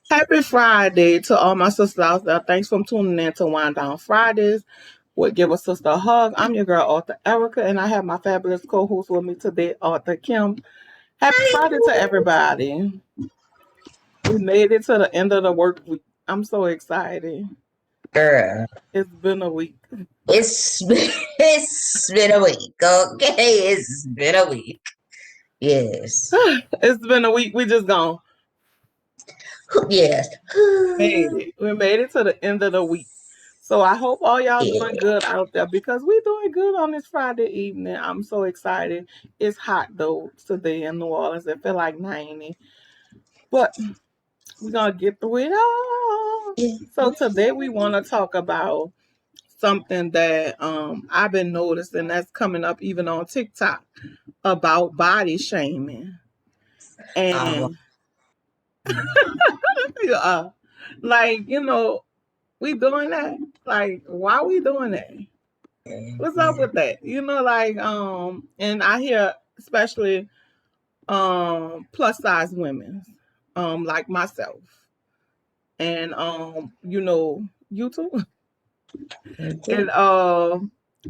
Happy Friday to all my sisters out there. Thanks for tuning in to Wind Down Fridays with Give a Sister a Hug. I'm your girl, Author Erica, and I have my fabulous co-host with me today, Author Kim. Happy Friday to everybody. We made it to the end of the work week. I'm so excited. Girl, It's been a week. it's been a week. Okay, it's been a week. Yes, It's been a week. We just gone. yes, Made it. We made it to the end of the week. So I hope all y'all doing yeah. good out there because we doing good on this Friday evening. I'm so excited. It's hot though today in New Orleans. It feel like 90. But we're gonna get through it all. Yeah. So today we want to talk about something that I've been noticing that's coming up even on TikTok about body shaming. Uh, And uh, like, we doing that. Like, why we doing that? What's up with that? And I hear especially plus size women, like myself. And you too. And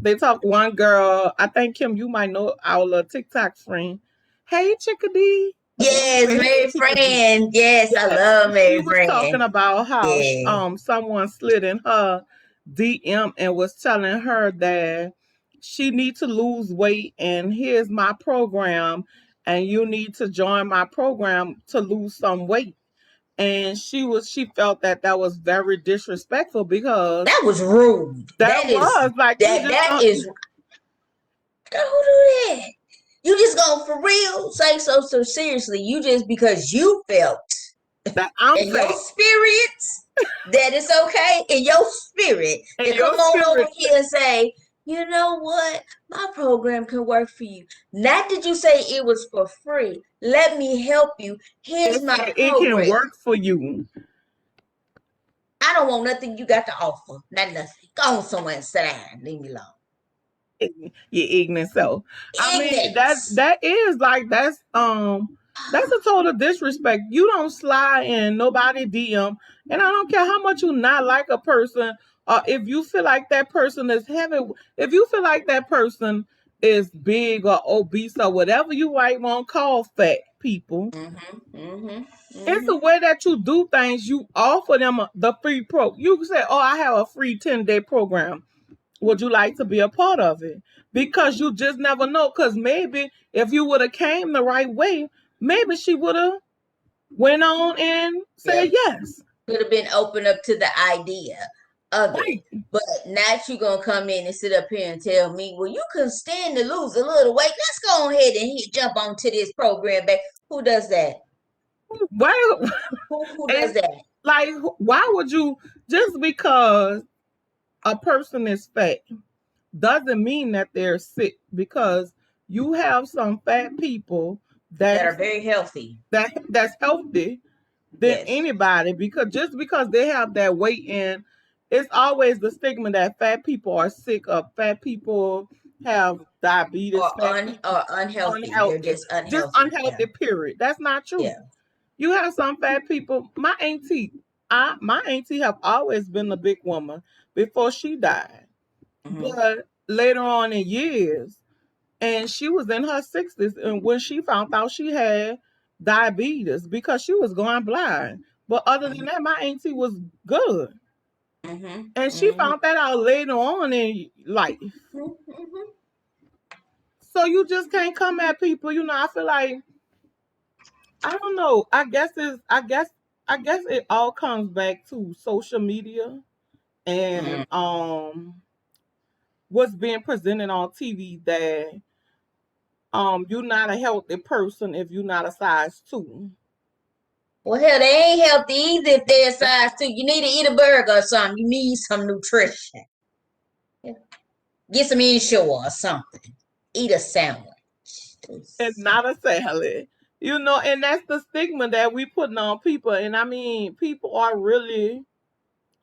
they talk one girl, I think Kim, you might know our little TikTok friend. Hey Chickadee. I want to yes, say hey Mary Chickadee. Friend. Yes, I Yes. love She Mary was talking Friend. about how Yeah. someone slid in her DM and was telling her that she needs to lose weight and here's my program and you need to join my program to lose some weight. And she felt that was very disrespectful because That was rude. that was like you just That don't is. Don't do that. You just go for real. Say so seriously. You just because you felt that I'm in your fat spirit that it's okay in your spirit and to come your on over spirit. here and say, you know what, my program can work for you. Not did you say it was for free. Let me help you. Here's It my said it can program. work for you. I don't want nothing you got to offer. Not nothing. Go on somewhere and sit down. Leave me alone. You ignorant self. I mean, that Ignorance. that is like that's a total disrespect. You don't slide in nobody DM, and I don't care how much you not like a person, or if you feel like that person is heavy, if you feel like that person is big or obese or whatever you might want to call fat people. Mm-hmm. Mm-hmm. It's Mm-hmm. the way that you do things. You offer them the free pro. You can say, "Oh, I have a free 10-day program. Would you like to be a part of it?" Because you just never know. Because maybe if you would have came the right way, maybe she would have went on and said Yep. yes. Could have been open up to the idea of it. Right. But not you gonna come in and sit up here and tell me, well, you can stand to lose a little weight. Let's go ahead and jump onto this program, babe. Who does that? Why? Who does And that? like, why would you just because a person is fat doesn't mean that they're sick? Because you have some fat people That are that's very healthy. that's healthy than Yes. anybody because just because they have that weight in, it's always the stigma that fat people are sick or fat people have diabetes, fat people Or unhealthy. They're unhealthy, just just unhealthy. Yeah. unhealthy, period. That's not true. Yeah. You have some fat people. My auntie have always been a big woman before she died. Mm-hmm. But later on in years, and she was in her 60s and when she found out she had diabetes because she was going blind. But other than that, my auntie was good. Mm-hmm. And she Mm-hmm. found that out later on in life. Mm-hmm. So you just can't come at people. I feel like I don't know. I guess it all comes back to social media Mm-hmm. and what's being presented on TV that you're not a healthy person if you're not a size 2. Well, hell, they ain't healthy either if they're size 2. You need to eat a burger or something. You need some nutrition. Get some inshore or something. Eat a sandwich. And not a salad. And that's the stigma that we putting on people. And I mean, people are really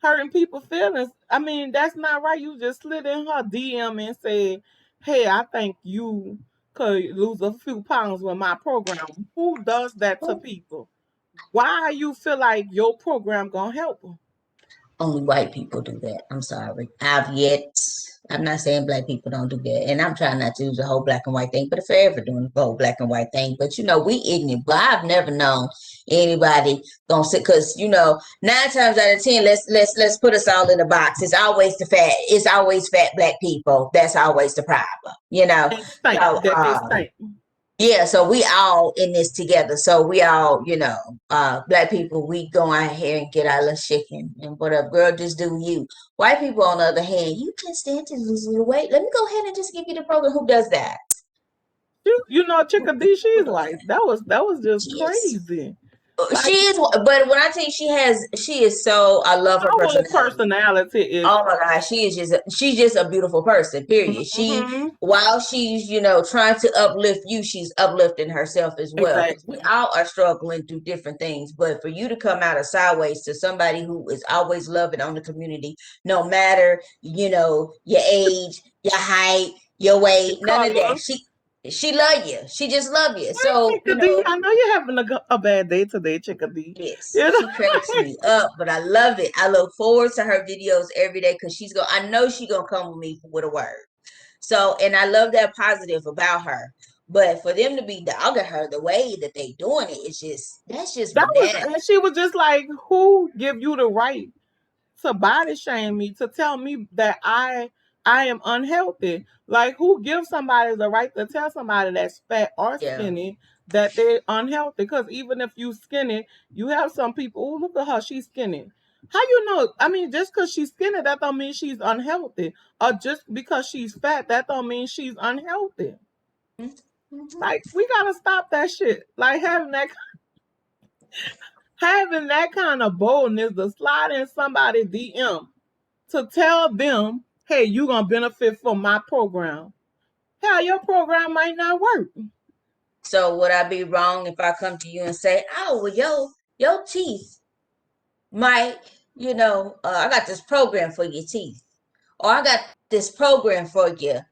hurting people's feelings. I mean, that's not right. You just slid in her DM and said, "Hey, I think you could lose a few pounds with my program." Who does that to people? why you feel like your program gonna help them? Only white people do that. I'm sorry. I'm not saying black people don't do that. And I'm trying not to use the whole black and white thing, but if they're ever doing the whole black and white thing. But we ignorant. But I've never known anybody gonna sit because 9 times out of 10, let's put us all in a box. It's always fat black people. That's always the problem. They stink. So That they stink. yeah, so we all in this together. So we all, black people, we go out here and get our little chicken and whatever. Girl, just do you. White people, on the other hand, you can stand to lose a little weight. Let me go ahead and just give you the program. Who does that? Chickadee, Who she's does like that was just that? crazy. She Like is, but when I tell you she is so, I love her her whole personality. personality is. Oh my gosh, she's just a beautiful person, period. Hmm. While she's, trying to uplift you, she's uplifting herself as well. Because we Exactly. all are struggling through different things. But for you to come out of sideways to somebody who is always loving on the community, no matter, your age, your height, your weight, none of that. Color. She love you. She just love you. Hi, So, Chickadee. I know you're having a bad day today, Chickadee. yes, You know. she cracks me up, but I love it. I look forward to her videos every day because I know she's gonna come with me with a word. So, and I love that positive about her. But for them to be dogging her the way that they doing it, that's just That was, bananas. and she was just like, "Who give you the right to body shame me, to tell me that I am unhealthy? Like, who gives somebody the right to tell somebody that's fat or Yeah. skinny that they're unhealthy? Because even if you skinny, you have some people. Oh, look at her, she's skinny. How you know? I mean, just because she's skinny, that don't mean she's unhealthy. Or just because she's fat, that don't mean she's unhealthy. Mm-hmm. Like, we gotta stop that shit. Like having that kind of boldness to slide in somebody DM to tell them, hey, you're gonna benefit from my program. Hell, your program might not work. So would I be wrong if I come to you and say, "Oh, well, your teeth might, I got this program for your teeth, or I got this program for your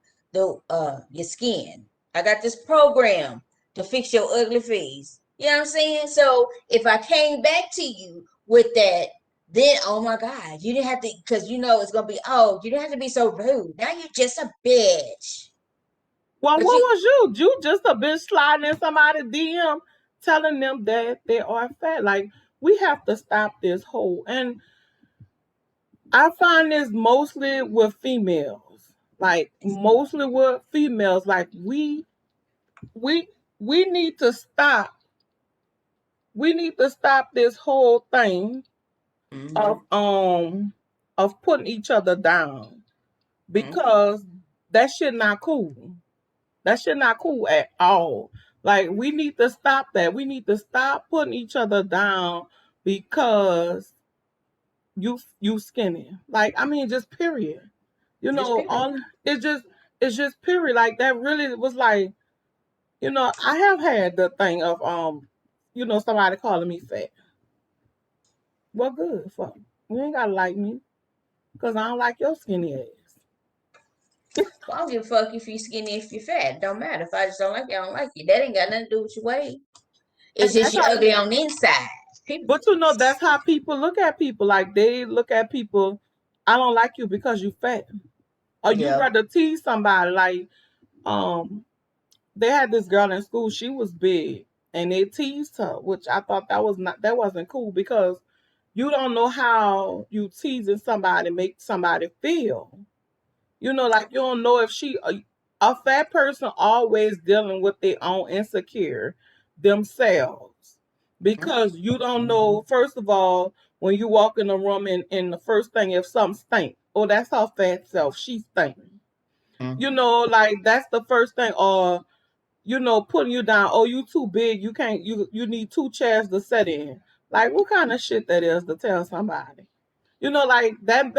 skin. I got this program to fix your ugly face." You know what I'm saying? So if I came back to you with that, then oh my God, you didn't have to, because it's gonna be, oh, you didn't have to be so rude. Now you're just a bitch. Well, what But you was you? You just a bitch sliding in somebody's DM telling them that they are fat. Like, we have to stop this whole. And I find this mostly with females. Like, mostly with females. Like, we we need to stop. We need to stop this whole thing Mhm, of putting each other down, mhm. because that shit not cool. That shit not cool at all. Like, we need to stop that. We need to stop putting each other down because you skinny. Like, I mean, just period. Just period. On it's just period. Like, that really was like, I have had the thing of somebody calling me fat. What good for? You ain't gotta like me because I don't like your skinny ass. Well, I don't give a fuck if you skinny, if you fat. Don't matter. If I just don't like you, I don't like you. That ain't got nothing to do with your weight. It's And just that's you how ugly on the inside. But Period. that's how people look at people. Like, they look at people, I don't like you because you fat. Or you Yeah. rather tease somebody. Like, um, they had this girl in school, she was big, and they teased her, which I thought that wasn't cool, because you don't know how you teasing somebody make somebody feel. Like, you don't know if a fat person always dealing with their own insecure themselves, because you don't know, first of all, when you walk in the room, and the first thing, if something stink, oh, that's her fat self, she stinking. Mm-hmm. Like, that's the first thing. Or, putting you down, oh, you too big, you can't, you need two chairs to sit in. Like, what kind of shit that is to tell somebody? Like, that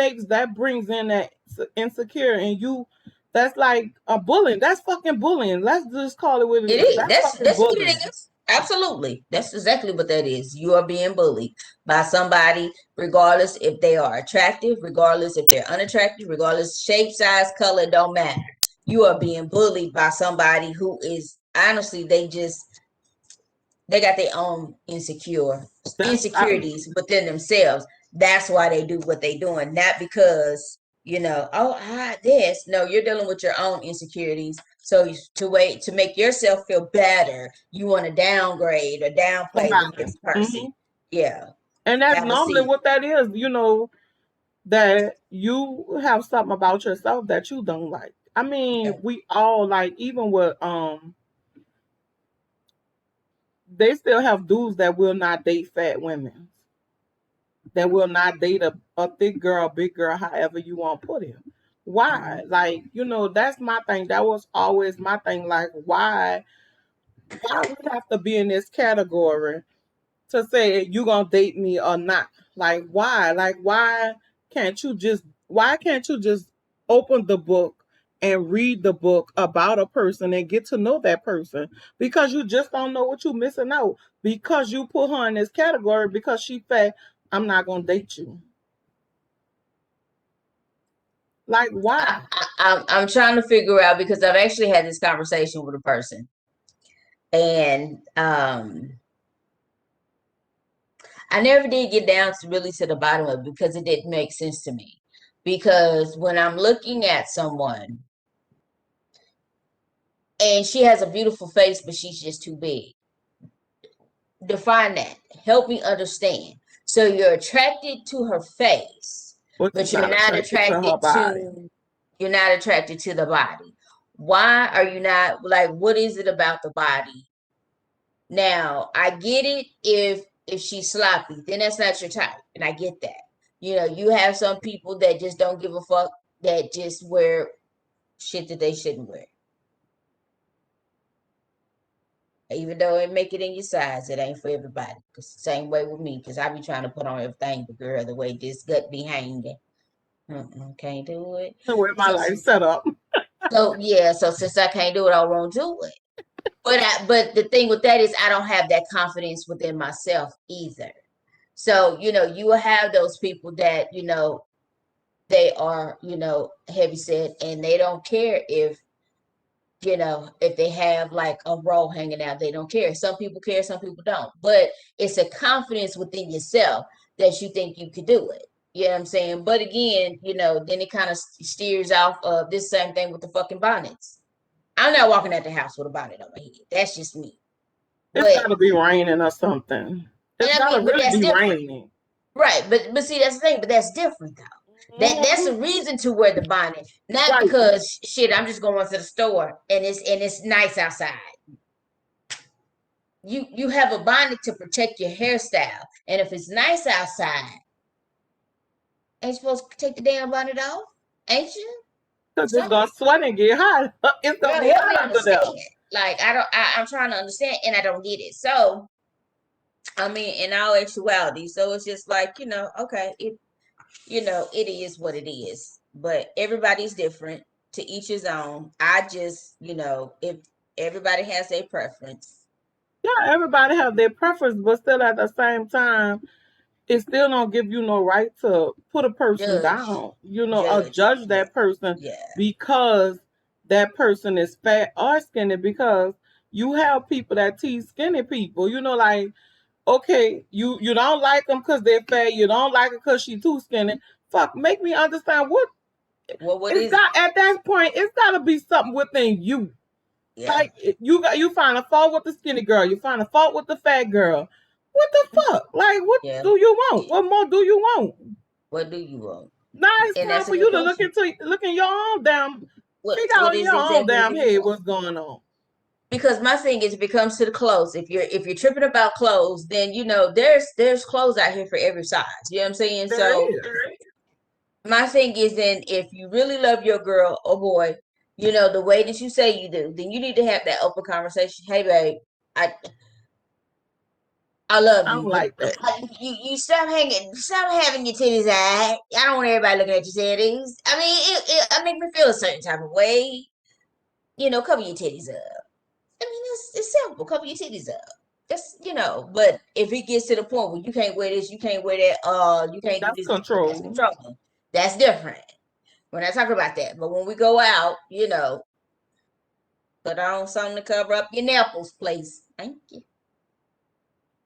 brings in that insecure, and that's like a bullying. That's fucking bullying. Let's just call it what it It is. is. That's fucking That's what it bullying. is. Absolutely. That's exactly what that is. You are being bullied by somebody, regardless if they are attractive, regardless if they're unattractive, regardless shape, size, color, don't matter. You are being bullied by somebody who is honestly, they just They got their own I, insecurities within themselves. That's why they do what they doing, not because this. No, you're dealing with your own insecurities. So to make yourself feel better, you want to downgrade or downplay the somebody. next person. Yeah, And that's have a normally seat. what that is, that you have something about yourself that you don't like. I mean, we all like, even with they still have dudes that will not date fat women. That will not date a thick girl, big girl, however you want to put it. Why? Like, that's my thing. That was always my thing. Like, why we have to be in this category to say you gonna date me or not? Like, why? Like, why can't you just open the book and read the book about a person and get to know that person? Because you just don't know what you're missing out. Because you put her in this category because she fat, I'm not gonna date you. Like, why? I'm trying to figure out, because I've actually had this conversation with a person, and I never did get down to really to the bottom of it because it didn't make sense to me. Because when I'm looking at someone and she has a beautiful face, but she's just too big, define that. Help me understand. So you're attracted to her face, But but you're not attracted to her body. you're not attracted to the body. Why are you not, like, what is it about the body? Now, I get it if she's sloppy, then that's not your type. And I get that. You have some people that just don't give a fuck, that just wear shit that they shouldn't wear. Even though it make it in your size, it ain't for everybody. Cause the same way with me, because I be trying to put on everything, but girl, the way this gut be hanging, can't do it. The way my So, life set up. so since I can't do it, I won't do it. But the thing with that is I don't have that confidence within myself either. So, you will have those people that, they are, heavy set, and they don't care if they have like a roll hanging out, they don't care. Some people care, some people don't. But it's a confidence within yourself that you think you could do it. You know what I'm saying? But again, then it kind of steers off of this same thing with the fucking bonnets. I'm not walking at the house with a bonnet on my head. That's just me. It's But gotta be raining or something. It's and I gotta mean, but really that's be different. raining. Right, but see, that's the thing. But that's different though. That's Mhm. a reason to wear the bonnet, not Right. because shit. I'm just going to the store and it's nice outside. You have a bonnet to protect your hairstyle, and if it's nice outside, ain't you supposed to take the damn bonnet off? Ain't you? Because it's So, gonna sweat and get hot. It's gonna girl, be help me hot under there. understand. Like I don't. I'm trying to understand, and I don't get it. So, I mean, in all actuality, so it's just like, okay, it is what it is. But everybody's different, to each his own. I just, if everybody has a preference. Yeah, everybody have their preference, but still at the same time, it still don't give you no right to put a person Judge, down, or judge. judge Yeah, that person yeah, because that person is fat or skinny. Because you have people that tease skinny people, like, okay, you don't like them because they're fat, you don't like her because she's too skinny. Fuck, make me understand what well, what it's is it? got at that point. It's got to be something within you. Yeah, Like, you find a fault with the skinny girl, you find a fault with the fat girl. What the fuck? Like, what yeah. do you want? What more do you want? What do you want? Now it's And time that's a for good you to look question. in your own damn, figure What out in is your own exactly damn do you head want? what's going on. Because my thing is, if it comes to the clothes, if you're tripping about clothes, then there's clothes out here for every size. You know what I'm saying? There So is. my thing is, then if you really love your girl or boy, the way that you say you do, then you need to have that open conversation. Hey, babe, I I love I you, don't but like that. you stop having your titties out. I don't want everybody looking at your titties. I mean, it make me feel a certain type of way. Cover your titties up. I mean, it's simple. Cover your titties up. That's But if it gets to the point where you can't wear this, you can't wear that, you can't do That's this, that's control. controlling. That's different. We're not talking about that. But when we go out, put on something to cover up your nipples, please. Thank you.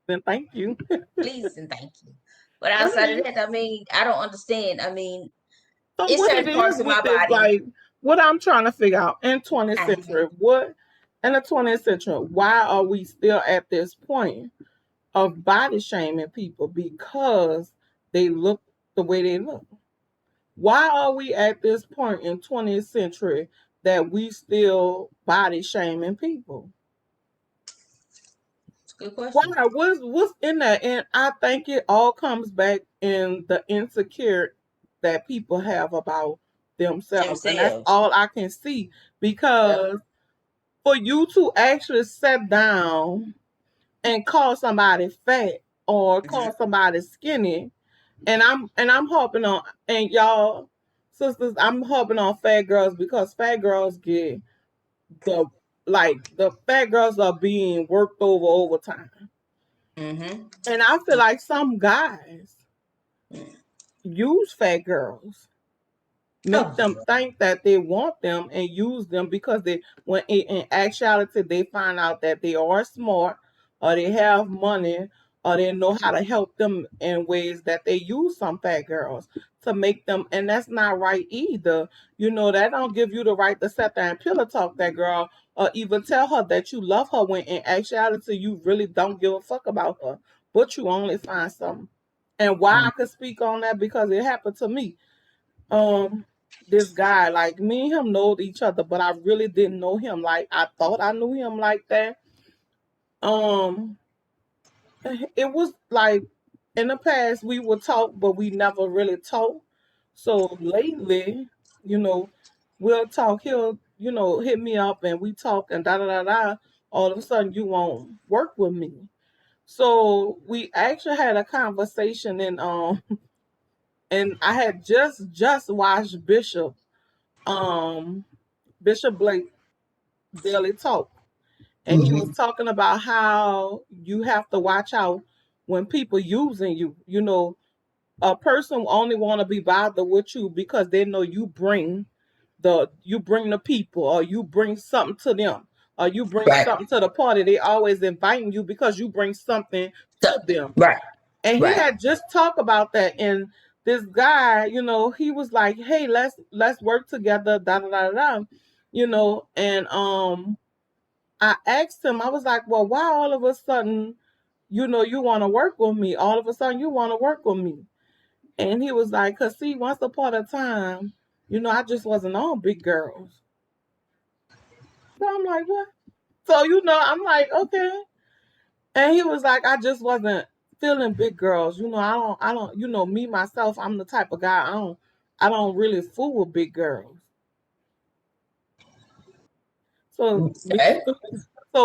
and thank you. Please and thank you. But I outside of mean, that, I mean, I don't understand. I mean, so it's what it certain is parts of with my this, body. like, what I'm trying to figure out in 20th I, century, what in the 20th century, why are we still at this point of body shaming people because they look the way they look? Why are we at this point in 20th century that we still body shaming people? it's a good Why? question. What's in that? And I think it all comes back in the insecure that people have about themselves. And that's Themselves. all I can see. Yep. Because for you to actually sit down and call somebody fat or Hmm. call somebody skinny, and I'm harping on, and y'all sisters, I'm harping on fat girls because fat girls get the the fat girls are being worked over overtime. Hmm. And I feel like some guys use fat girls, make Oh them yeah. think that they want them and use them because they, when in actuality they find out that they are smart or they have money or they know how to help them in ways that they use some fat girls to make them, and that's not right either. That don't give you the right to sit there and pillow talk that girl or even tell her that you love her when in actuality you really don't give a fuck about her, but you only find something. And why I could speak on that, because it happened to me. um this guy, like, me and him know each other, but I really didn't know him like I thought I knew him like that. um it was like in the past we would talk, but we never really talk. So lately, you know we'll talk. He'll hit me up and we talk and da da da da. All of a sudden you won't work with me. So we actually had a conversation, and I had just watched um Bishop Blake Daily Talk, and he was Hmm. talking about how you have to watch out when people using you. A person only want to be bothered with you because they know you bring the people, or you bring something to them, or you bring Right. something to the party. They always inviting you because you bring something So, to them. right. And he Right. had just talked about that, and this guy, he was like, hey, let's work together, da da da da. And I asked him, I was like, well, why all of a sudden, you want to work with me? All of a sudden, you want to work with me. And he was like, because see, once upon a time, I just wasn't on big girls. So I'm like, what? So, I'm like, okay. And he was like, I just wasn't feeling big girls. I don't, me, myself, I'm the type of guy, I don't really fool with big girls. So me, Okay.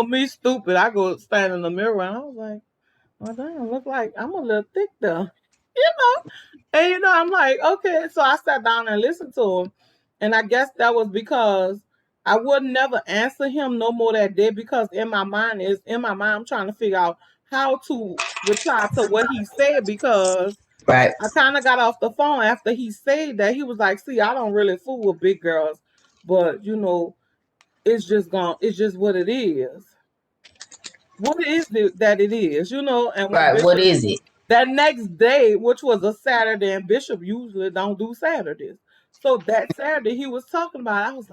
me stupid, I go stand in the mirror and I was like, oh, damn, look like I'm a little thick though. You And I'm like, okay. So I sat down and listened to him. And I guess that was because I would never answer him no more that day, because in my mind, I'm trying to figure out how to reply to what he said, because Right. I kind of got off the phone after he said that. He was like, see, I don't really fool with big girls, but it's just what it is. What is it that it is, and when Right. What Bishop, is it? that next day, which was a Saturday, and Bishop usually don't do Saturdays. So that Saturday he was talking about, I was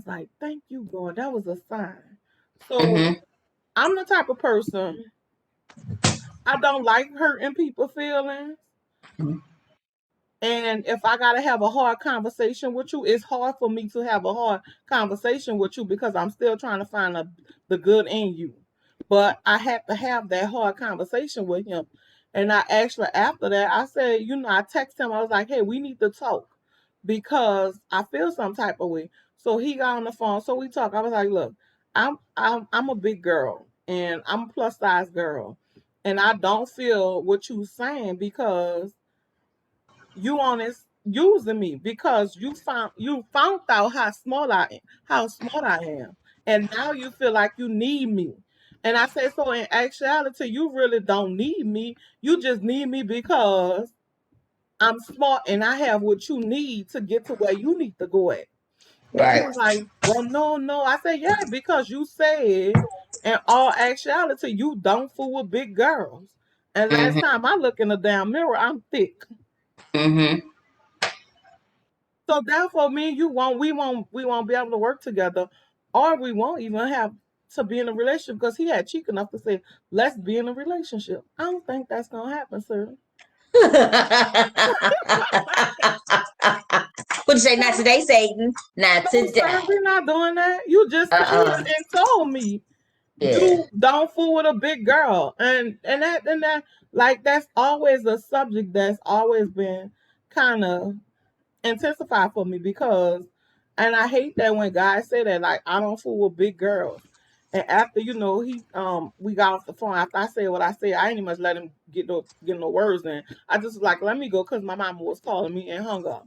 like, thank you, God. That was a sign. So Hmm. I'm the type of person, I don't like hurting people's feelings. And if I gotta have a hard conversation with you, it's hard for me to have a hard conversation with you because I'm still trying to find the good in you. But I had to have that hard conversation with him. And I actually, after that, I said, I texted him, I was like, hey, we need to talk because I feel some type of way. So he got on the phone. So we talked. I was like, look, I'm a big girl and I'm a plus size girl. And I don't feel what you saying because you honest using me because you found out how smart I am, and now you feel like you need me. And I say, so in actuality, you really don't need me. You just need me because I'm smart and I have what you need to get to where you need to go at. And he Right. was like, well, no, no. I said, yeah, because you said In all actuality, you don't fool with big girls. And last Mm-hmm. time I look in the damn mirror, I'm thick. Mm-hmm. So therefore, me and you won't be able to work together, or we won't even have to be in a relationship because he had cheek enough to say, "Let's be in a relationship." I don't think that's gonna happen, sir. What you say? Not No, today, Satan. Not no, today. sir, we're not doing that. You Uh-uh. and told me Yeah. you don't fool with a big girl, and that like that's always a subject that's always been kind of intensify for me because and I hate that when guys say that like I don't fool with big girls. And after he we got off the phone after I said what I said, I ain't even much let him get no words in. I just was like let me go because my mama was calling me and hung up.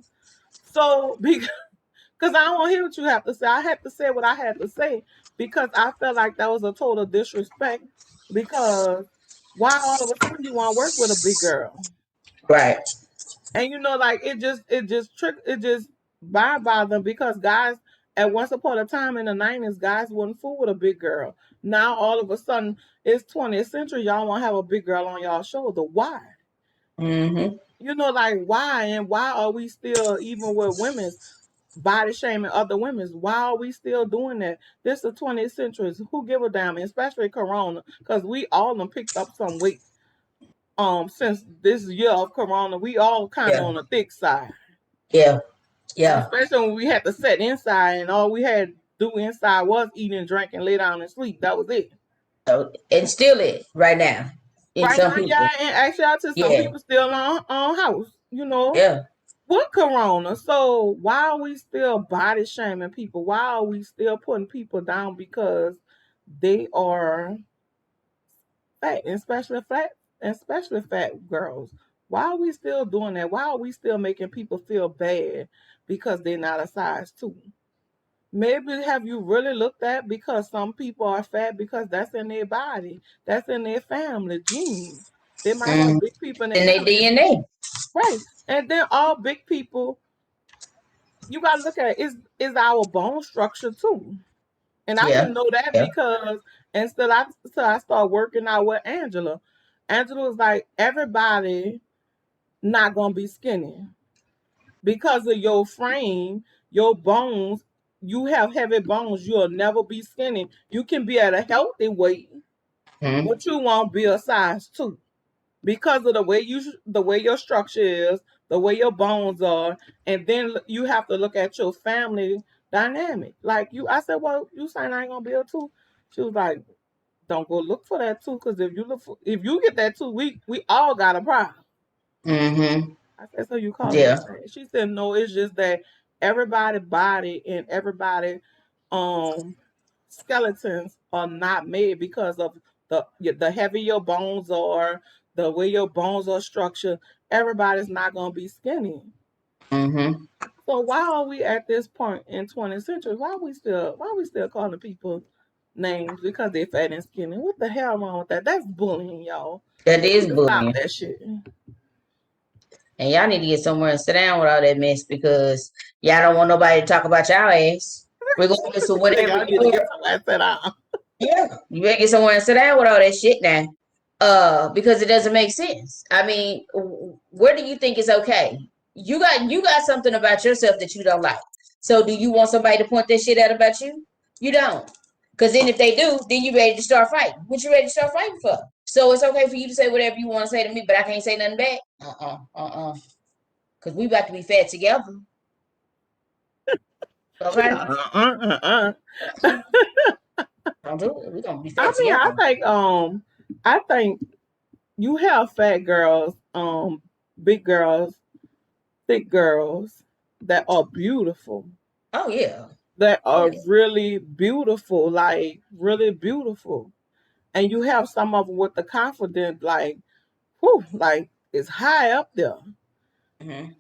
So because I don't want to hear what you have to say, I had to say what I had to say because I felt like that was a total disrespect. Because why all of a sudden you want to work with a big girl? Right. And like it just by them because guys at once upon a time in the 90s, guys wouldn't fool with a big girl. Now all of a sudden it's 20th century, y'all want to have a big girl on y'all shoulder. Why? Mm-hmm. Like why? And why are we still, even with women's body shaming other women's, why are we still doing that? This is the 20th century. Who give a damn? Especially Corona, because we all done picked up some weight since this year of Corona. We all kind of Yeah. on the thick side. Yeah. And Yeah. especially when we had to sit inside and all we had to do inside was eat and drink and lay down and sleep. That was it. So, and still it right now in Right some now, yeah, people. and actually some Yeah. people still on house, Yeah. with Corona. So why are we still body shaming people? Why are we still putting people down because they are fat, especially fat girls? Why are we still doing that? Why are we still making people feel bad because they're not a size 2? Maybe have you really looked at because some people are fat because that's in their body, that's in their family genes. They might have Mm. big people in their In their family, DNA. right? And then all big people, you gotta look at it, is our bone structure too. And I Yeah. didn't know that Yeah. because until I started working out with Angela. Angela was like, everybody not gonna be skinny because of your frame, your bones. You have heavy bones. You'll never be skinny. You can be at a healthy weight, Mm-hmm. but you won't be a size 2 because of the way your structure is, the way your bones are, and then you have to look at your family dynamic. Like I said, well, you saying I ain't gonna be a 2? She was like, don't go look for that 2 because if you get that 2, we all got a problem. Mm-hmm. I said, so you calling me Yeah. fat? She said, no, it's just that everybody body and everybody um skeletons are not made because of the heavy your bones are, the way your bones are structured. Everybody's not gonna be skinny. Mm-hmm. So why are we at this point in 20th century? Why are we still calling people names because they're fat and skinny? What the hell wrong with that? That's bullying, y'all. That We is need to stop bullying. that shit. And y'all need to get somewhere and sit down with all that mess because y'all don't want nobody to talk about y'all ass. Regardless of whatever Y'all you need to are. get somebody sit down. Yeah. You better get somewhere and sit down with all that shit now. Because it doesn't make sense. I mean, where do you think is okay? You got something about yourself that you don't like. So do you want somebody to point that shit out about you? You don't. Because then if they do, then you ready to start fighting. What you ready to start fighting for? So it's okay for you to say whatever you want to say to me, but I can't say nothing back. Because we about to be fat together. Okay? Don't do it. We're gonna be I fat mean, together. I think you have fat girls, big girls, thick girls that are beautiful, Oh yeah. that Oh are yeah. really beautiful, like really beautiful. And you have some of them with the confidence, like, whew, like it's high up there. Mm-hmm.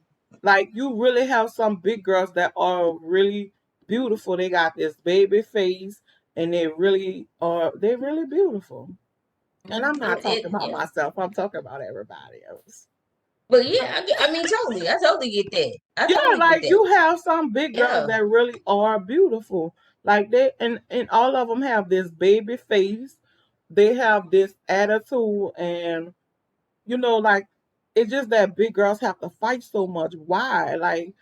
Like you really have some big girls that are really beautiful. They got this baby face, and they really beautiful. And I'm not talking about Yeah. myself. I'm talking about everybody else. But yeah, I mean, totally. I totally get that. I Yeah, totally get like that. you have some big girls Yeah. that really are beautiful. Like and all of them have this baby face. They have this attitude, and like it's just that big girls have to fight so much. Why? Like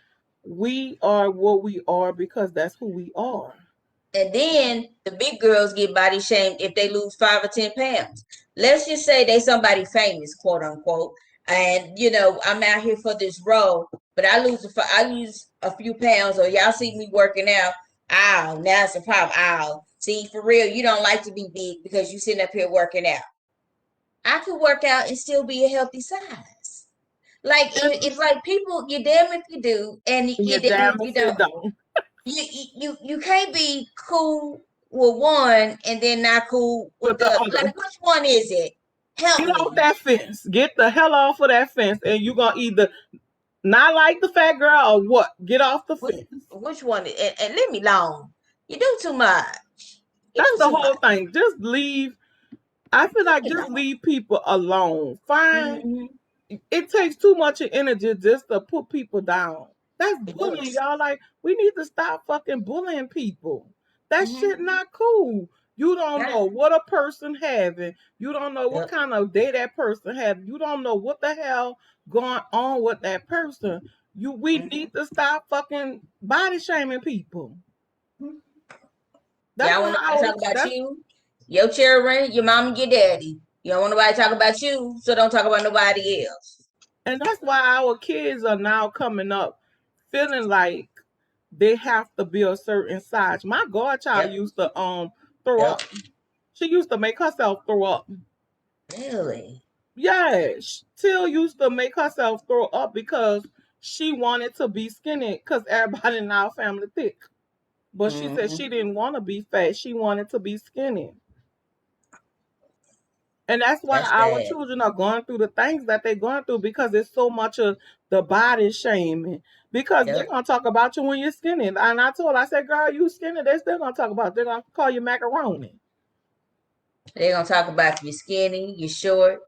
we are what we are because that's who we are. And then the big girls get body shamed if they lose 5 or 10 pounds. Let's just say they somebody famous, quote unquote, and I'm out here for this role, but I lose a few pounds, or y'all see me working out. Ow, now it's a problem. Ow, see, for real, you don't like to be big because you sitting up here working out. I could work out and still be a healthy size. Like it's like people, you're damn if you do, and And you're you're damn if damn you if you don't. don't. You can't be cool with one and then not cool with With the the other. other. Like, which one is it? Get Help off me. that fence. Get the hell off of that fence, and you're gonna either not like the fat girl or what? Get off the Which, fence. which one? And leave me alone. You do too much. You That's do the too whole much. thing. Just leave. I feel Leave like me just alone. leave people alone. Fine. Mm-hmm. It takes too much energy just to put people down. That's It bullying, does. y'all. Like, we need to stop fucking bullying people. That Mm-hmm. shit not cool. You don't Right. know what a person having. You don't know what Yep. kind of day that person having. You don't know what the hell going on with that person. We Mm-hmm. need to stop fucking body shaming people. That's Y'all why want I nobody to was talk about that's you, your children, your mom, and your daddy. You don't want nobody to talk about you, so don't talk about nobody else. and that's why our kids are now coming up feeling like they have to be a certain size. My godchild Yep. used to throw Yep. up. She used to make herself throw up. Really? Yeah, Till used to make herself throw up because she wanted to be skinny because everybody in our family thick. But she said Mm-hmm. she didn't want to be fat. She wanted to be skinny. And that's why That's our bad. children are going through the things that they're going through because there's so much of the body shaming. Because they're Yep. gonna talk about you when you're skinny. And I said, girl, you skinny, they're still gonna talk about it. They're gonna call you macaroni. They're gonna talk about you're skinny, you're short,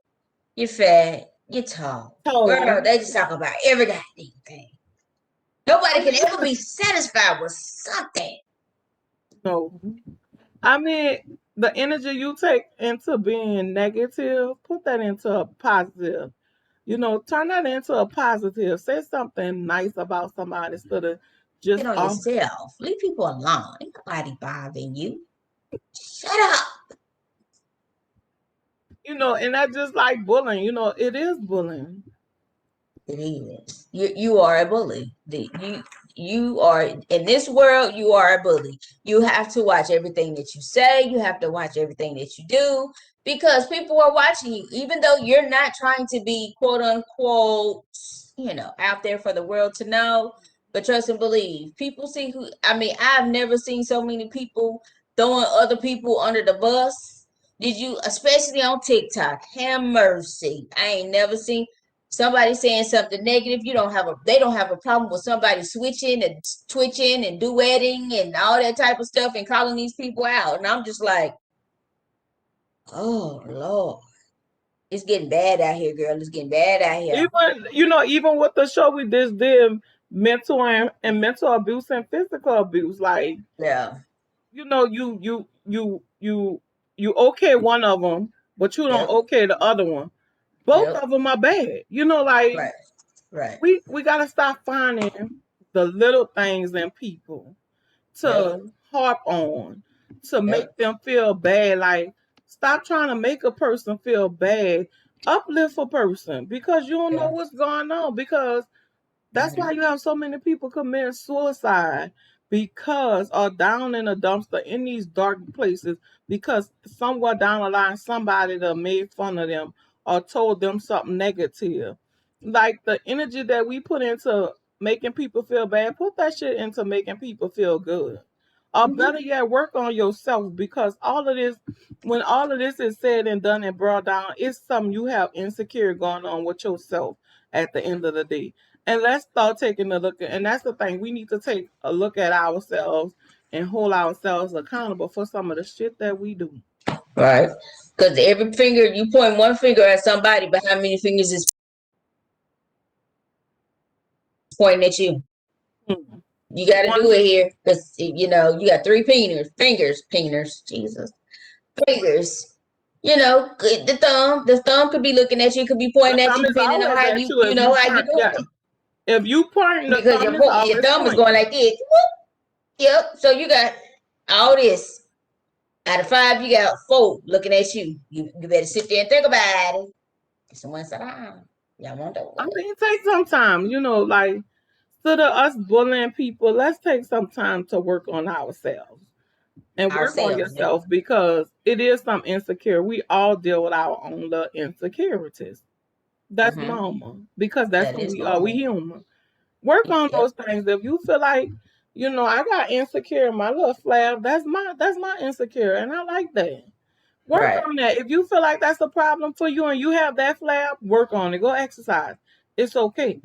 you're fat, you're tall. Girl, Tall. they just talk about every goddamn thing. Nobody I can mean, ever be satisfied with something. no. I mean, the energy you take into being negative, put that into a positive. Turn that into a positive. Say something nice about somebody instead of Get just on yourself. Leave people alone. Ain't nobody bothering you. Shut up. and that's just like bullying. It is bullying. It is. You are a bully. You are in this world. You are a bully. You have to watch everything that you say. You have to watch everything that you do because people are watching you. Even though you're not trying to be quote unquote, out there for the world to know. But trust and believe, people see who. I mean, I've never seen so many people throwing other people under the bus. Did you, especially on TikTok? Have mercy. I ain't never seen somebody saying something negative. They don't have a problem with somebody switching and twitching and duetting and all that type of stuff and calling these people out. And I'm just like, oh Lord, it's getting bad out here, girl. It's getting bad out here. Even with the show we just did, and mental abuse and physical abuse, like Yeah. you okay one of them, but you don't Yep. okay the other one. Both Yep. of them are bad. Like Right. Right. we gotta stop finding the little things in people Yep. to harp on to Yep. make them feel bad. Like, stop trying to make a person feel bad. Uplift a person because you don't know Yeah. what's going on. Because that's why Mm-hmm. you have so many people committing suicide because are down in a dumpster in these dark places because somewhere down the line somebody that made fun of them or told them something negative. Like the energy that we put into making people feel bad, put that shit into making people feel good. Or Mm-hmm. better yet, work on yourself because when all of this is said and done and brought down, it's something you have insecure going on with yourself at the end of the day. And let's start taking a look at, and that's the thing, we need to take a look at ourselves and hold ourselves accountable for some of the shit that we do. Right. Because every finger you point one finger at somebody, but how many fingers is pointing at you? Hmm. You got to do it here because you got three fingers, Jesus, fingers. The thumb could be looking at you, could be The pointing at thumb you, is depending on always how at you you. If you how you point, yeah. doing. If you point, the Because thumb is your always thumb is going pointing. like this. Whoop. Yep. So you got all this. Out of 5, you got 4 looking at you. You better sit there and think about it. Someone said, y'all won't do I it. mean, take some time, like instead of us bullying people, let's take some time to work on ourselves and work on Ourselves. Yep. yourself because it is some insecure. We all deal with our own little insecurities. That's Mm-hmm. normal because that's That who is we are. We normal. human. Work on Yep. those things. If you feel like, I got insecure in my little flab, that's my insecure, and I like that. Work Right. on that. If you feel like that's a problem for you and you have that flab, work on it. Go exercise. It's okay.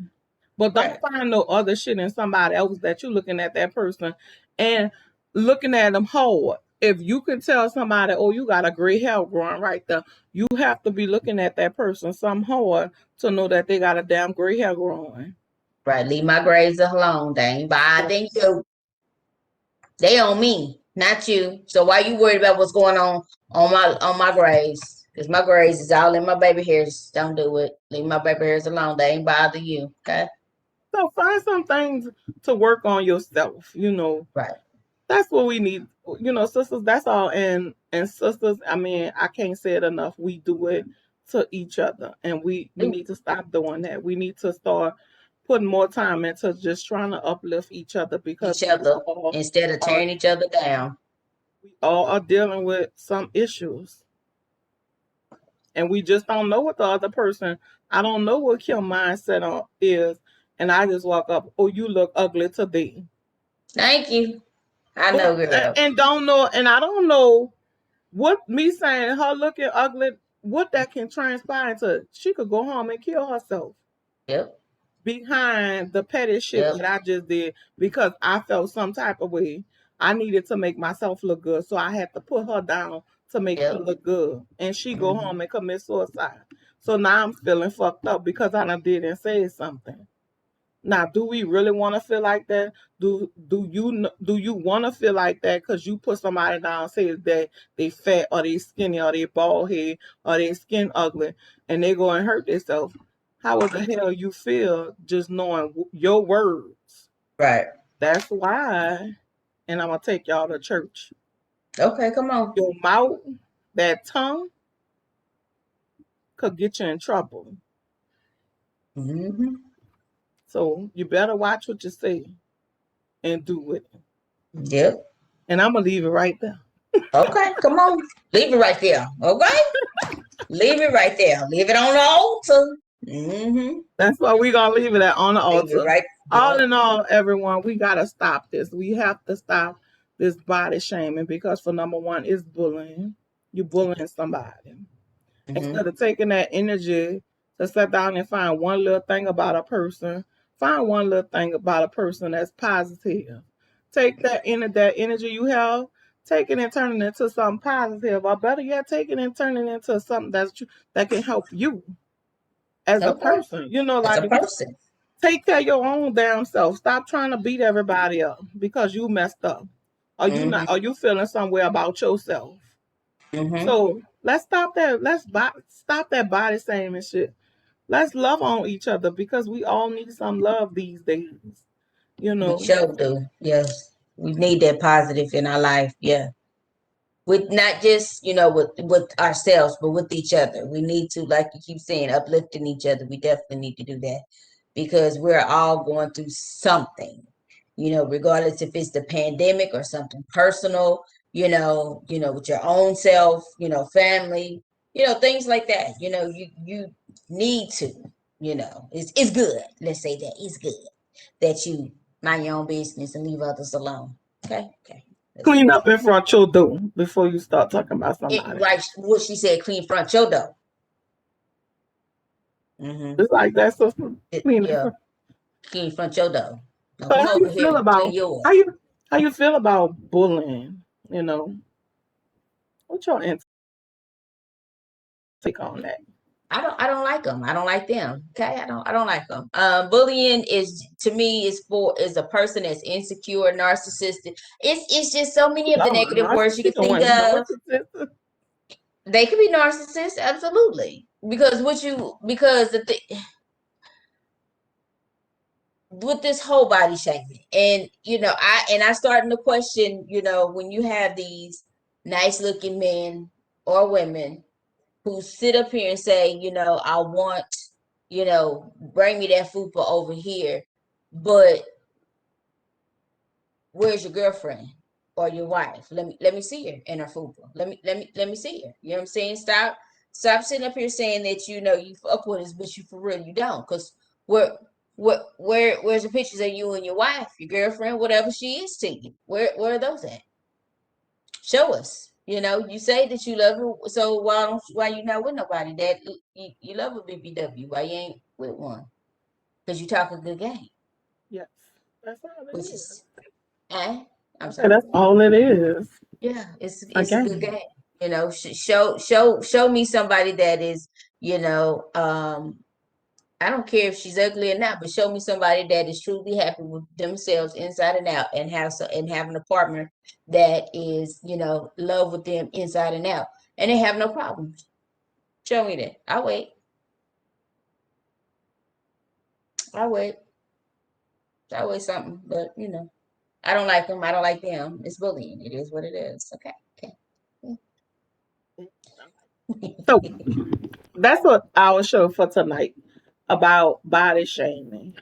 But don't Right. find no other shit in somebody else that you're looking at that person and looking at them hard. If you can tell somebody, oh, you got a gray hair growing right there, you have to be looking at that person some hard to know that they got a damn gray hair growing. Right. Leave my grades alone. They ain't bothering you. They on me, not you. So why you worried about what's going on my grades? Because my grades is all in my baby hairs. Don't do it. Leave my baby hairs alone. They ain't bother you. Okay. So find some things to work on yourself. Right. That's what we need. Sisters, that's all. And sisters, I mean, I can't say it enough. We do it to each other. And we need to stop doing that. We need to start putting more time into just trying to uplift each other because Each other instead of are tearing each other down. we all are dealing with some issues. And we just don't know what the other person, I don't know what your mindset is. And I just walk up, oh, you look ugly today. Thank you. I Oh, know, girl. and don't know, and I don't know what me saying her looking ugly, what that can transpire into. She could go home and kill herself Yep. behind the petty shit Yep. that I just did because I felt some type of way. I needed to make myself look good, so I had to put her down to make her Yep. look good, and she go Mm-hmm. home and commit suicide. So now I'm feeling fucked up because I done did and said something. Now, do we really want to feel like that? Do you want to feel like that because you put somebody down, say that they fat or they skinny or they bald head or they skin ugly, and they go and hurt themselves? How the hell you feel just knowing your words? Right. That's why, and I'm gonna take y'all to church. Okay, come on. Your mouth, that tongue, could get you in trouble. Mm-hmm. So you better watch what you say and do it. Yep. And I'm gonna leave it right there. Okay, come on. Leave it right there. Okay? Leave it right there. Leave it on the altar. Mm-hmm. That's why we gonna leave it at on the Leave it altar. right. All Yep. in all, everyone, we gotta stop this. We have to stop this body shaming because for number one, it's bullying. You bullying somebody. Mm-hmm. Instead of taking that energy to sit down and find one little thing about a person, find one little thing about a person that's positive. Take that energy you have, take it and turn it into something positive, or better yet, take it and turn it into something that can help you as a Okay. person. As a Like person. take care of your own damn self. Stop trying to beat everybody up because you messed up. Or you Mm-hmm. not or you feeling some way about yourself. Mm-hmm. So let's stop that. Stop that body shaming shit. Let's love on each other because we all need some love these days. You We know. sure do. Yes. We need that positive in our life. Yeah. With not just with ourselves, but with each other. We need to, like you keep saying, uplifting each other. We definitely need to do that because we're all going through something, regardless if it's the pandemic or something personal, with your own self, family, things like that. You need to, it's good. Let's say that it's good that you mind your own business and leave others alone. Okay. Let's Clean move up on. in front of your door before you start talking about It somebody. right what she said, clean front your door. Mm-hmm. It's like that, sister. Clean in Yeah, front. clean front your door. Don't So come how you over here feel and clean about how yours. you how you feel about bullying? You know, what's your intake on that? I don't like them. I don't like them. Okay, I don't like them. Bullying is, to me, is a person that's insecure, narcissistic. It's just so many of the Lord, negative words you narcissist, can think one of. narcissist. They could be narcissists, absolutely. Because with this whole body shaming, and I starting to question, when you have these nice looking men or women who sit up here and say, I want, bring me that fupa over here, but where's your girlfriend or your wife? Let me see her in her fupa. Let me see her. You know what I'm saying? Stop sitting up here saying that you fuck with us, but you for real you don't. Cause where's the pictures of you and your wife, your girlfriend, whatever she is to you? Where are those at? Show us. You say that you love her, so why you not with nobody that you love a BBW? Why you ain't with one? Because you talk a good game, Yes, that's all it which is. is, eh? I'm I say sorry. that's all it is. Yeah, A it's a good game. game. Show me somebody that is, you know, um, I don't care if she's ugly or not, but show me somebody that is truly happy with themselves inside and out, and have an partner that is, love with them inside and out, and they have no problems. Show me that. I wait. I wait. I wait something, but I don't like them. I don't like them. It's bullying. It is what it is. Okay. So that's what our show for tonight about body shaming.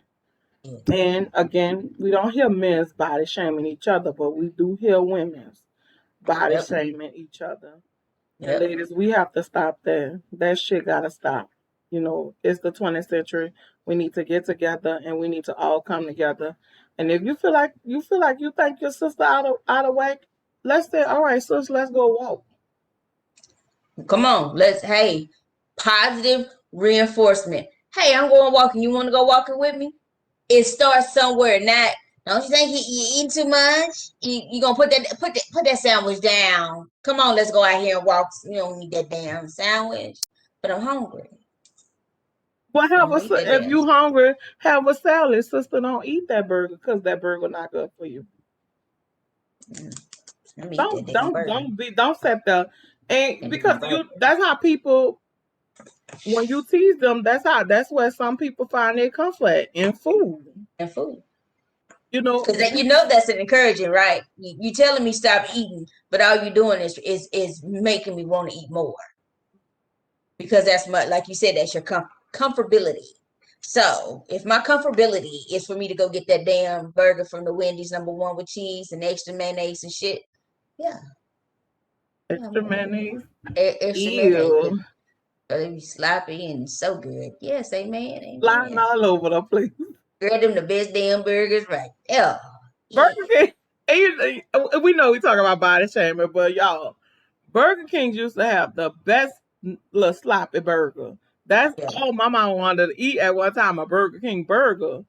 Yeah. And again, we don't hear men's body shaming each other, but we do hear women's body Yep. shaming each other. And Yep. ladies, we have to stop there. That shit gotta stop. It's the 20th century. We need to get together and we need to all come together. And if you think your sister out of whack, let's say, all right, sis, let's go walk. Come on. Hey, positive reinforcement. Hey, I'm going walking. You want to go walking with me? It starts somewhere. Not, don't you think you eating too much? You gonna put that sandwich down. Come on, let's go out here and walk. You don't need that damn sandwich. But I'm hungry. But I'm gonna eat that if damn. you hungry, have a salad. Sister, don't eat that burger because that burger not good for you. Let me eat that Don't damn don't burger. don't be don't set the and That damn because burger. that's how people when you tease them, that's where some people find their comfort in food. And food. You know, Because that's an encouraging, right? You telling me stop eating, but all you doing is making me want to eat more. Because that's my, like you said, that's your comfortability. So if my comfortability is for me to go get that damn burger from the Wendy's #1 with cheese and extra mayonnaise and shit, yeah, yeah, extra mayonnaise. extra mayonnaise, Ew. it be sloppy and so good. Yes, amen, Flying amen. all over the place. Girl, them the best damn burgers right there. Yeah, Burger King. We know we talk about body shaming, but y'all, Burger King used to have the best little sloppy burger. That's yeah, all my mom wanted to eat at one time, a Burger King burger.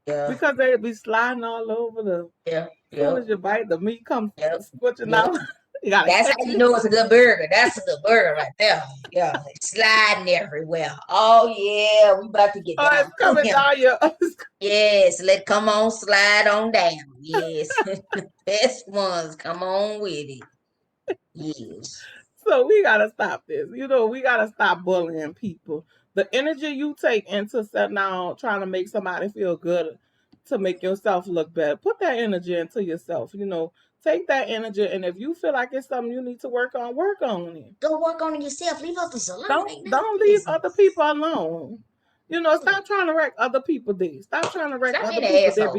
yeah, Because they'd be sliding all over the. yeah, As soon yeah, as you bite, the meat comes yeah, squishing yeah. out. You gotta That's catch how you it. know it's a good burger. That's a good burger right there. Yeah, sliding everywhere. Oh yeah, we about to get Oh, down it's through coming him. down your. Yes, come on, slide on down. Yes, best ones, come on with it. Yes, So we gotta stop this. We gotta stop bullying people. The energy you take into sitting down trying to make somebody feel good to make yourself look better. Put that energy into yourself. Take that energy, and if you feel like it's something you need to work on it. go work on it yourself. Leave others alone. Don't Ain't none of don't your leave other business. people alone. Stop trying to wreck other people day. Stop trying to wreck Stop other being an people day asshole.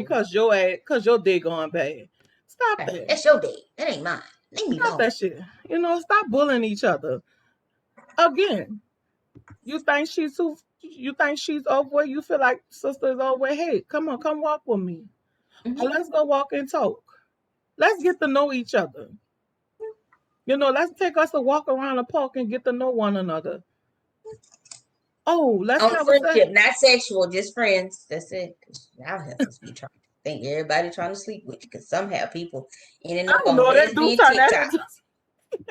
because your day going bad. Stop Right, that. that's your day. That ain't mine. Leave me Stop alone. that shit. Stop bullying each other. Again, you think she's over. You feel like sister is over. Hey, come on, come walk with me. Or Hmm. let's go walk and talk. Let's get to know each other. Let's take us a walk around the park and get to know one another. Oh, let's On have a set. friendship, not sexual, just friends. That's it. 'Cause y'all have to be trying to think everybody trying to sleep with you. Because somehow people ending I up don't on know. They do lesbian turn that TikTok. into.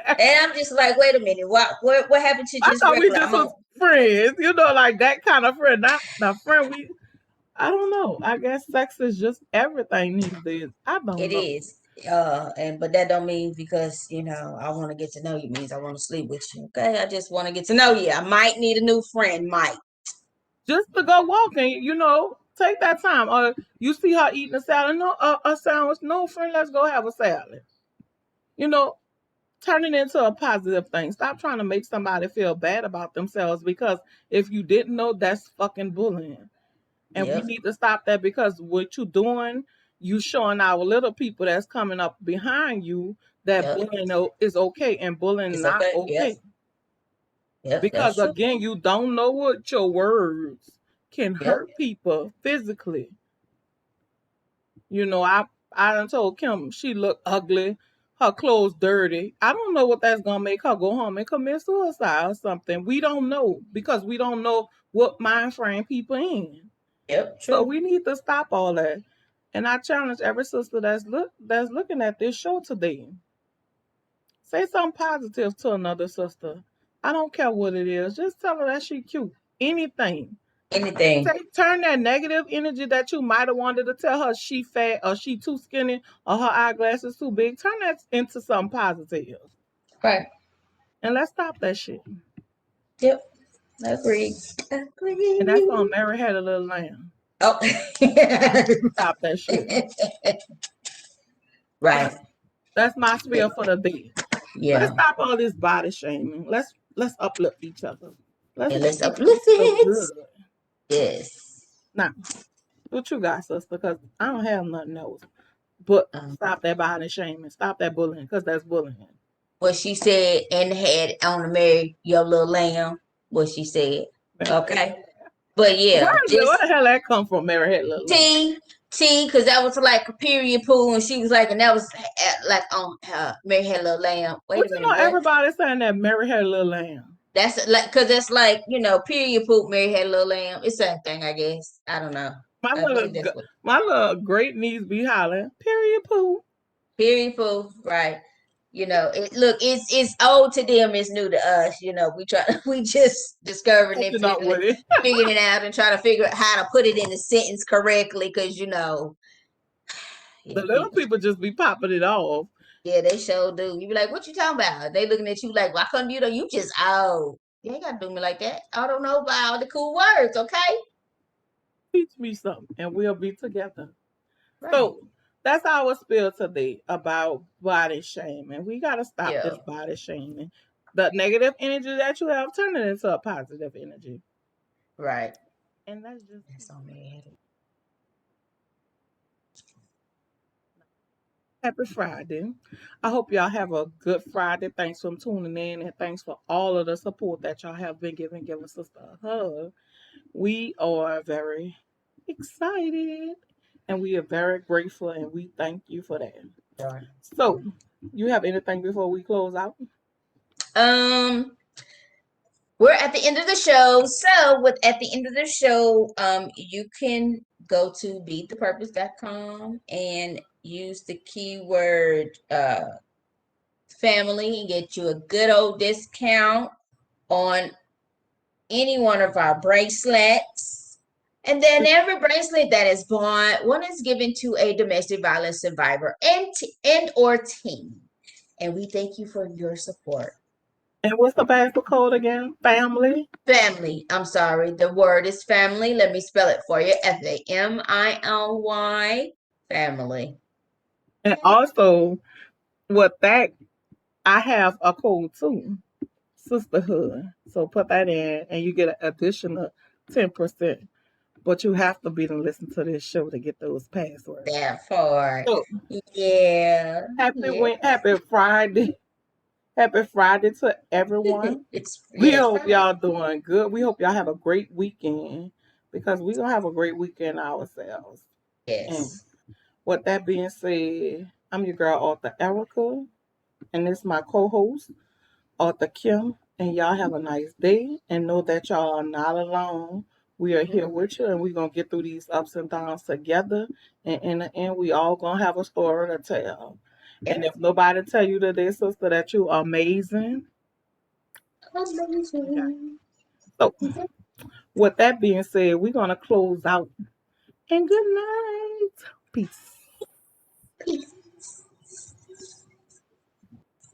And I'm just like, wait a minute, what happened to I just thought we regular? just was friends, like that kind of friend, not the friend we. I don't know. I guess sex is just everything these days. I don't It know. is. And but that don't mean because I want to get to know you means I want to sleep with you. Okay, I just want to get to know you. I might need a new friend. Might. Just to go walking, take that time. Or you see her eating a salad, no, a sandwich. No, friend, let's go have a salad. You know, turn it into a positive thing. Stop trying to make somebody feel bad about themselves because if you didn't know, that's fucking bullying. And we Yep. need to stop that because what you're doing, you showing our little people that's coming up behind you that Yep. bullying is okay and bullying It's not okay. Yep. okay. Yep. Because That's true. again, you don't know what your words can Yep. hurt people physically. I done told Kim she looked ugly, her clothes dirty. I don't know what that's gonna make her go home and commit suicide or something. We don't know because we don't know what mind frame people in. Yep. So True. we need to stop all that. And I challenge every sister that's looking at this show today. Say something positive to another sister. I don't care what it is. Just tell her that she cute. Anything. Anything. Turn that negative energy that you might have wanted to tell her she fat or she too skinny or her eyeglasses too big. Turn that into something positive. Right. And let's stop that shit. Yep. Agreed. And that's Agreed. on Mary Had a Little Lamb. Oh. Stop that shit. Right. That's my spiel for the day. Let's Yeah. stop all this body shaming. Let's uplift each other. Let's And let's make each other uplift feel it. good. Yes. Now, what you got, sister? Because I don't have nothing else. But Um, stop that body shaming. Stop that bullying, because that's bullying. what she said and had on the Mary Your Little Lamb. What she said. Mary had a Okay. little lamb. But yeah, Where just the hell that come from? Mary had a little lamb. because that was like a period pool, and she was like, and that was like on Mary Had a Little Lamb. Wait But a minute, what? everybody saying that Mary had a little lamb. That's like because that's like period poop. Mary Had a Little Lamb. It's the same thing, I guess. I don't know. My I little believe that's what my little great niece be hollering, period poo. period poop. Right. It's old to them, it's new to us. We just discovering it, Catching up with it. figuring it out, and trying to figure out how to put it in a sentence correctly. Because The yeah, little people just be popping it off. yeah, they sure do. You be like, "What you talking about?" They looking at you like, "Why couldn't you? You just old. You ain't gotta do me like that. I don't know about all the cool words, okay?" Teach me something and we'll be together. Right. So that's our spill today about body shaming. We gotta stop Yeah. this body shaming. The negative energy that you have, turn it into a positive energy. Right. And let's just That's keep on going. me. Happy Friday. I hope y'all have a good Friday. Thanks for tuning in and thanks for all of the support that y'all have been giving. Give us a hug. We are very excited and we are very grateful and we thank you for that. Right. So, you have anything before we close out? Um, we're at the end of the show. So with at the end of the show, you can go to beatthepurpose.com and use the keyword family and get you a good old discount on any one of our bracelets. And then every bracelet that is bought, one is given to a domestic violence survivor and or teen. And we thank you for your support. And what's the password code again? Family. Family. I'm sorry. The word is family. Let me spell it for you. FAMILY. Family. And also, with that, I have a code too. Sisterhood. So put that in and you get an additional 10%. But you have to be to listen to this show to get those passwords. That part. So Yeah. Yeah. happy Friday. Happy Friday to everyone. We Yes. hope y'all doing good. We hope y'all have a great weekend because we're gonna have a great weekend ourselves. And Yes. with that being said, I'm your girl Author Erica, and this is my co-host, Author Kim. And y'all have a nice day and know that y'all are not alone. We are here with you and we're gonna get through these ups and downs together. And in the end, we all gonna have a story to tell. And if nobody tell you today, sister, that you are amazing, you got it. Amazing. So, with that being said, we're gonna close out. And good night. Peace. Peace.